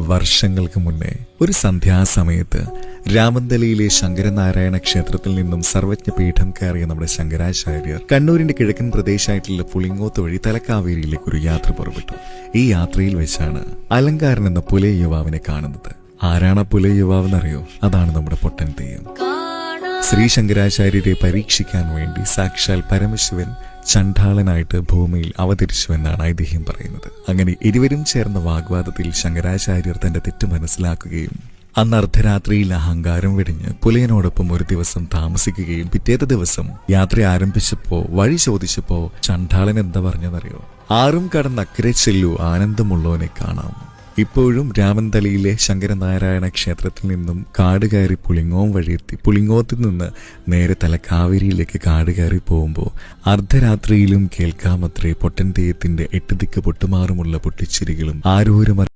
വർഷങ്ങൾക്ക് മുന്നേ ഒരു സന്ധ്യാസമയത്ത് രാമന്തലിയിലെ ശങ്കരനാരായണ ക്ഷേത്രത്തിൽ നിന്നും സർവജ്ഞ പീഠം കയറിയ നമ്മുടെ ശങ്കരാചാര്യർ കണ്ണൂരിന്റെ കിഴക്കൻ പ്രദേശമായിട്ടുള്ള പുളിങ്ങോത്ത് വഴി തലക്കാവേരിയിലേക്ക് ഒരു യാത്ര പുറപ്പെട്ടു. ഈ യാത്രയിൽ വെച്ചാണ് അലങ്കാരൻ എന്ന പുലയ യുവാവിനെ കാണുന്നത്. ആരാണ് ആ പുലയ യുവാവെന്നറിയോ? അതാണ് നമ്മുടെ പൊട്ടൻ തെയ്യം. ശ്രീ ശങ്കരാചാര്യരെ പരീക്ഷിക്കാൻ വേണ്ടി സാക്ഷാൽ പരമശിവൻ ചണ്ഡാളനായിട്ട് ഭൂമിയിൽ അവതരിച്ചുവെന്നാണ് ഐതിഹ്യം പറയുന്നത്. അങ്ങനെ ഇരുവരും ചേർന്ന വാഗ്വാദത്തിൽ ശങ്കരാചാര്യർ തന്റെ തെറ്റ് മനസ്സിലാക്കുകയും അന്ന് അർദ്ധരാത്രിയിൽ അഹങ്കാരം വെടിഞ്ഞ് പുലയനോടൊപ്പം ഒരു ദിവസം താമസിക്കുകയും പിറ്റേത്തെ ദിവസം യാത്ര ആരംഭിച്ചപ്പോ വഴി ചോദിച്ചപ്പോ ചണ്ഡാളൻ എന്താ പറഞ്ഞെന്നറിയോ? ആറും കടന്നക്കരെ ചെല്ലു ആനന്ദമുള്ളവനെ കാണാം. ഇപ്പോഴും രാമന്തലിയിലെ ശങ്കരനാരായണ ക്ഷേത്രത്തിൽ നിന്നും കാട് കയറി പുളിങ്ങോം വഴിയെത്തി പുളിങ്ങോത്തിൽ നിന്ന് നേരെ തലക്കാവേരിയിലേക്ക് കാട് കയറി പോകുമ്പോൾ അർദ്ധരാത്രിയിലും കേൾക്കാമത്രേ പൊട്ടൻ തെയ്യത്തിന്റെ 8 ദിക്ക് പൊട്ടുമാറുമുള്ള പൊട്ടിച്ചിരികളും ആരൂരും